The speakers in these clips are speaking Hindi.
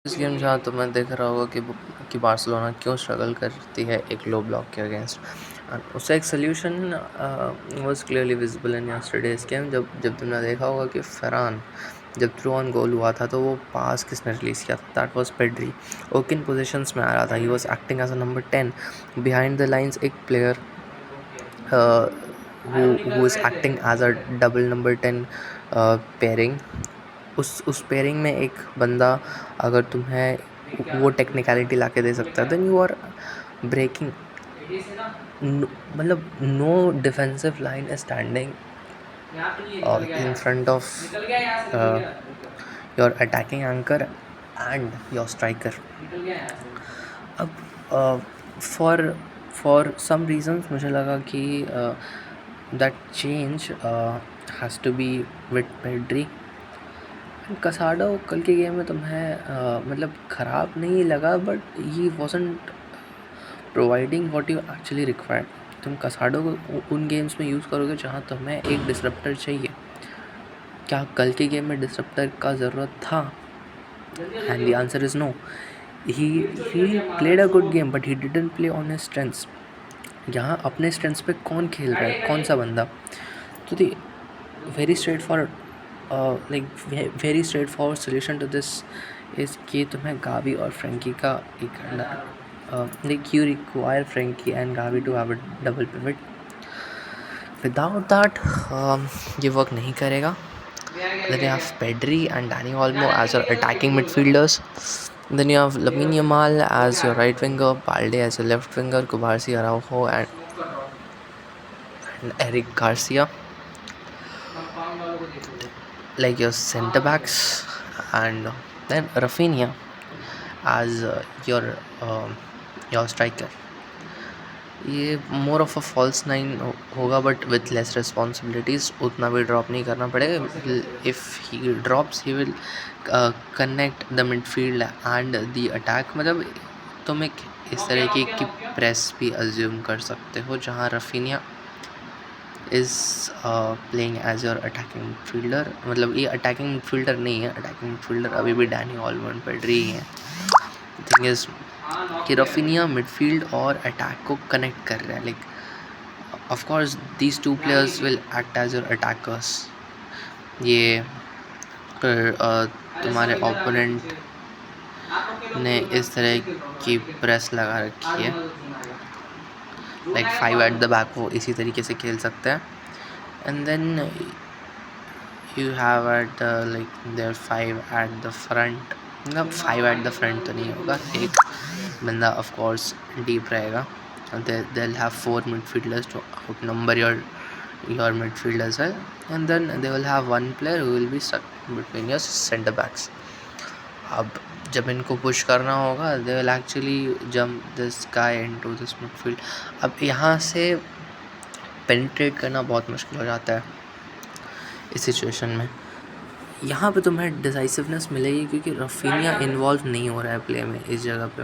इस गेम जहाँ तुम्हें दिख रहा होगा कि बार्सिलोना क्यों स्ट्रगल करती है एक लो ब्लॉक के अगेंस्ट। उसका एक solution was clearly visible in yesterday's game. जब तुमने देखा होगा कि फरहान जब थ्रू ऑन गोल हुआ था तो वो पास किसने रिलीज़ किया था? That was Pedri. वो किन पोजीशंस में आ रहा था? He was acting as a number 10 behind the lines. एक player who is acting as a double number 10 pairing. उस पेयरिंग में एक बंदा अगर तुम्हें वो टेक्निकलिटी ला के दे सकता है देन यू आर ब्रेकिंग। मतलब no defensive line is standing in front of your attacking anchor and your striker. अब फॉर सम रीजंस मुझे लगा कि that change has to be with Pedri. Casado कल के गेम में तुम्हें मतलब ख़राब नहीं लगा but he wasn't providing what you actually required. तुम कसाडो को उन गेम्स में यूज़ करोगे जहाँ तुम्हें एक डिसरप्टर चाहिए। क्या कल के गेम में डिसरप्टर का ज़रूरत था? And the answer is no. He played a good game but he didn't play on his strengths. यहाँ अपने स्ट्रेंथ्स पे कौन खेल रहा है, कौन सा बंदा? तो the very straight forward very straight forward solution to this is कि तुम्हें गावी और फ्रेंकी का you require Frankie and Gavi to have a double pivot. Without that, ये वर्क नहीं करेगा. Then you have Pedri and Dani Olmo as your attacking midfielders. Then you have Lamine Yamal as your right winger, Balde as your left winger, Kubarsi, Araujo and Eric Garcia like your centre backs, and then Rafinha as your striker. ये more of a false nine होगा बट विथ लेस रिस्पॉन्सिबिलिटीज़. उतना भी ड्रॉप नहीं करना पड़ेगा. If he drops he will connect the midfield and the attack. मतलब तुम एक इस तरह की प्रेस भी अज्यूम कर सकते हो जहाँ Raphinha is playing as your attacking midfielder. मतलब ये अटैकिंग मिडफील्डर नहीं है. अटैकिंग मिडफील्डर अभी भी डैनी ऑल्मो एंड पेड्री ही हैं. थिंग इज़ कि रफीनिया मिडफील्ड और अटैक को कनेक्ट कर रहे हैं. Like of course these two players will act as your attackers. ये तुम्हारे ओपोनेंट ने इस तरह की प्रेस लगा रखी है. लाइक 5 एट द बैक वो इसी तरीके से खेल सकते हैं. And then you have at like there 5 at the front. मतलब 5 एट द फ्रंट तो नहीं होगा. एक बंदा ऑफ कोर्स डीप रहेगा. They'll have 4 midfielders to outnumber your midfield as well, and then they will have one player who will be stuck between your center backs. अब जब इनको पुश करना होगा they will actually jump this guy into this midfield. अब यहाँ से पेनिट्रेट करना बहुत मुश्किल हो जाता है इस सिचुएशन में. यहाँ पे तुम्हें डिसाइसिवनेस मिलेगी क्योंकि रफीनिया इन्वॉल्व नहीं हो रहा है प्ले में इस जगह पे.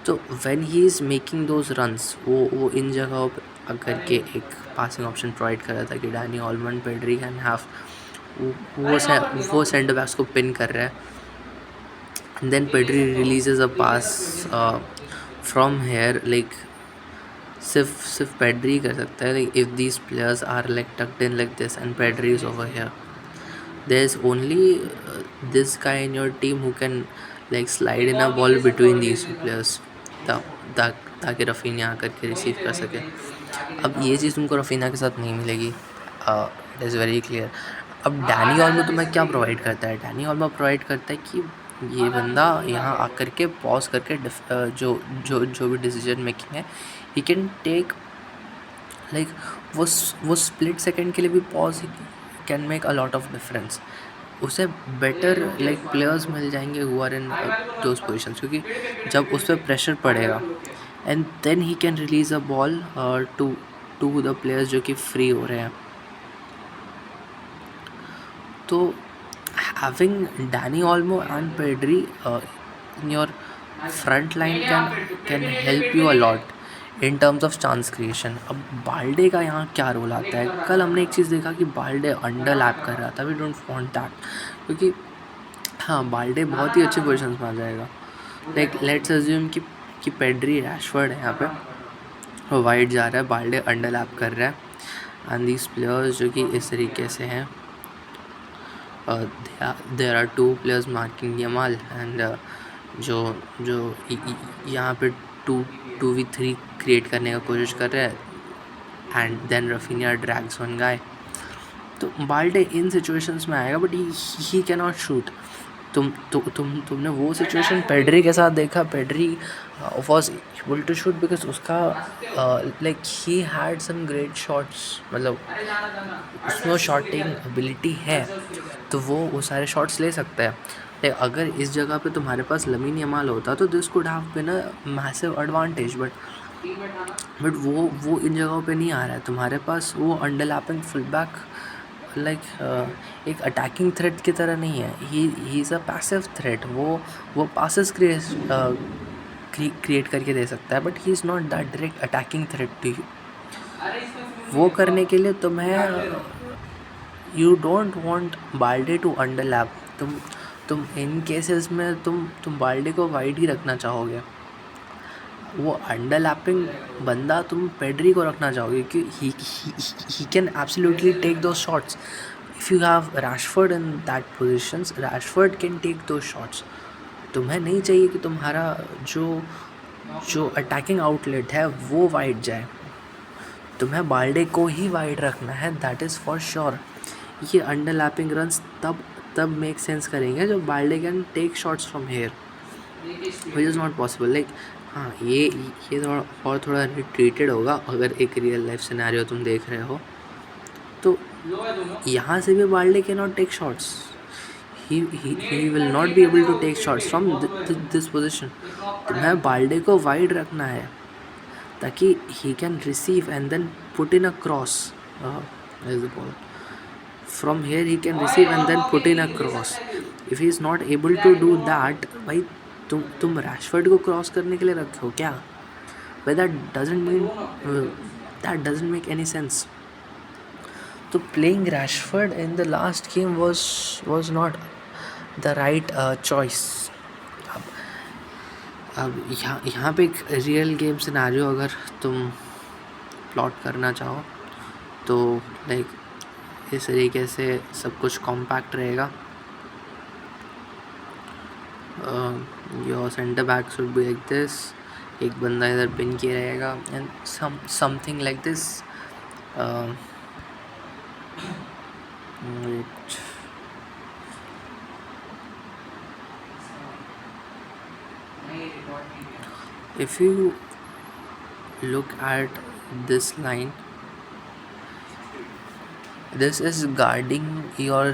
तो when he is making those runs वो इन जगहों पे अगर के एक पासिंग ऑप्शन प्रोवाइड कर रहा था कि Dani Olmo and Pedri can have वो सेंटर बैक्स को पिन कर रहा है. Then Pedri releases a pass from here. Like सिर्फ पेड्री कर सकता है. Like if these players are like tucked in like this and Pedri is over here, there is only this guy in your team who can like slide in a ball between these two players ताकि रफीनिया आकर के रिसीव कर सके. अब ये चीज़ तुमको रफीनिया के साथ नहीं मिलेगी. It is very clear. अब डैनी ऑल्मो तुम्हें क्या प्रोवाइड करता है? डैनी ऑल्मो प्रोवाइड करता है कि ये बंदा यहाँ आकर के पॉज करके जो भी डिसीजन मेकिंग है ही कैन टेक. लाइक वो स्प्लिट सेकेंड के लिए भी pause can make a lot of difference. उसे बेटर लाइक प्लेयर्स मिल जाएंगे who are in those positions क्योंकि जब उस पर प्रेशर पड़ेगा and then he can release a ball to the players जो कि फ्री हो रहे हैं. तो having Dani Olmo and Pedri in your front line can help you a lot in terms of chance creation. अब बाल्डे का यहाँ क्या रोल आता है? कल हमने एक चीज़ देखा कि बाल्डे अंडर लैप कर रहा था. वी डोंट वांट दैट क्योंकि हाँ, बाल्डे बहुत ही अच्छे पोजीशंस में आ जाएगा। लाइक लेट्स अज्यूम कि पेड्री रैशफोर्ड है यहाँ पे, वो वाइड जा रहा है, बाल्डे अंडरलैप कर रहा है एंड दीज प्लेयर्स जो कि इस तरीके से हैं, there are 2 players marking Yamal and जो जो यहाँ पे 2v3 क्रिएट करने का कोशिश कर रहे हैं and then Raphinha drags one guy. तो बाल्डे इन सिचुएशंस में आएगा but he can not shoot. तुमने वो सिचुएशन पेड्री के साथ देखा, Pedri was able to shoot because उसका like he had some great shots, मतलब उसमें शॉटिंग एबिलिटी है तो वो सारे शॉट्स ले सकता है। लाइक अगर इस जगह पे तुम्हारे पास लमीन यमाल होता तो this could have been a massive advantage, but वो इन जगहों पे नहीं आ रहा है। तुम्हारे पास वो अंडरलैपिंग फुल बैक एक अटैकिंग थ्रेट की तरह नहीं है, he is a passive threat. वो पासेस क्रिएट करके दे सकता है but he is not that direct attacking threat to you. वो करने के लिए तुम्हें you don't want Balde to underlap. तुम इन केसेस में तुम बाल्डे को वाइड ही रखना चाहोगे। वो अंडरलैपिंग बंदा तुम पेड्री को रखना चाहोगे क्योंकि ही कैन एब्सोल्युटली टेक दो shots. If you have Rashford in that positions, Rashford can take दो शॉट्स। तुम्हें नहीं चाहिए कि तुम्हारा जो अटैकिंग आउटलेट है वो वाइड जाए, तुम्हें बाल्डे को ही वाइड रखना है, दैट इज़ फॉर श्योर। ये अंडरलैपिंग रन्स तब मेक सेंस करेंगे जब Balde can take shots from here, which is not possible. Like हाँ, ये थोड़ा रिट्रीटेड होगा अगर एक रियल लाइफ सिनेरियो तुम देख रहे हो तो यहाँ से भी Balde can not take shots, he will not be able to take shots from this position. तुम्हें बाल्डे को वाइड रखना है ताकि he can receive and then put in a cross as the ball from here, he can receive and then put in a cross. If he is not able to do that, भाई तुम रैशफोर्ड को क्रॉस करने के लिए रखे हो क्या? भाई that doesn't make any sense. तो playing Rashford in the last game was not the right choice। अब यहाँ पे एक रियल गेम सिनेरियो अगर तुम प्लॉट करना चाहो तो लाइक इस तरीके से सब कुछ कॉम्पैक्ट रहेगा। Your centre back should be like this, एक बंदा इधर पिन किया रहेगा and something like this. If you look at this line, this is guarding your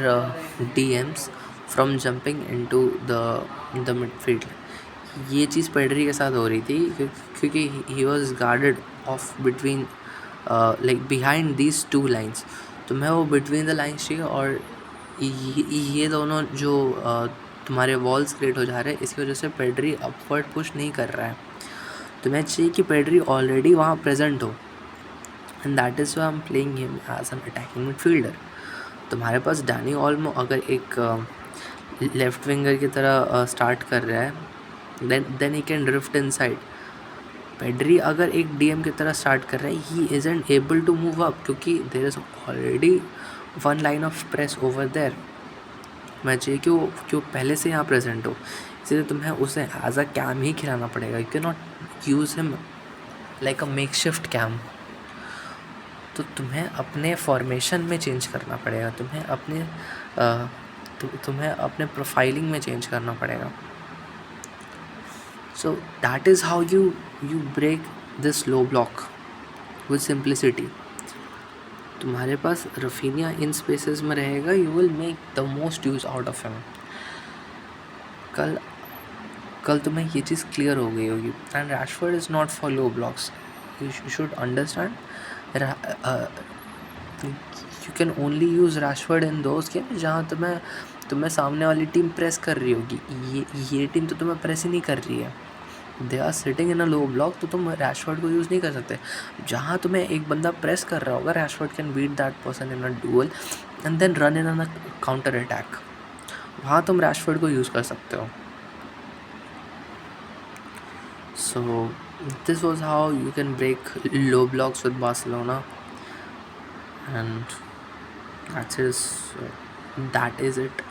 DMs from jumping into the midfield। ये चीज़ पेड्री के साथ हो रही थी क्योंकि he was guarded off between like behind these two lines। तुम्हें वो between the lines चाहिए और ये दोनों जो तुम्हारे वॉल्स क्रिएट हो जा रहे हैं, इसकी वजह से पेड्री अपवर्ड पुश नहीं कर रहा है। तुम्हें चाहिए कि पेड्री ऑलरेडी वहाँ प्रेजेंट हो and that is why I am playing him as an attacking midfielder. तुम्हारे पास डैनी ऑल्मो अगर एक लेफ्ट विंगर की तरह स्टार्ट कर रहा है then he can drift inside. Pedri अगर एक डीएम की तरह स्टार्ट कर रहा है, he isn't able to move up क्योंकि there is already one line of press over there. मैं चाहिए कि वो पहले से यहाँ प्रेजेंट हो, इसलिए तुम्हें उसे एज अ कैम ही खिलाना पड़ेगा। You can not use him like a makeshift CAM. तो तुम्हें अपने फॉर्मेशन में चेंज करना पड़ेगा, तुम्हें अपने प्रोफाइलिंग में चेंज करना पड़ेगा। So that is how you break this low block with simplicity. तुम्हारे पास रफीनिया इन स्पेसेस में रहेगा, you will make the most use out of him. कल तुम्हें ये चीज़ क्लियर हो गई होगी। And Rashford is not for low blocks, you should understand. You can only use Rashford in those game जहाँ तुम्हें सामने वाली टीम प्रेस कर रही होगी। ये टीम तो तुम्हें प्रेस ही नहीं कर रही है, they are sitting in a low block, तो तुम रैशफोर्ड को यूज़ नहीं कर सकते। जहाँ तुम्हें एक बंदा प्रेस कर रहा होगा, Rashford can beat that person in a duel and then run in a counter attack. वहाँ तुम रैशफोर्ड को यूज़ कर सकते हो. So this was how you can break low blocks with Barcelona, and that is it.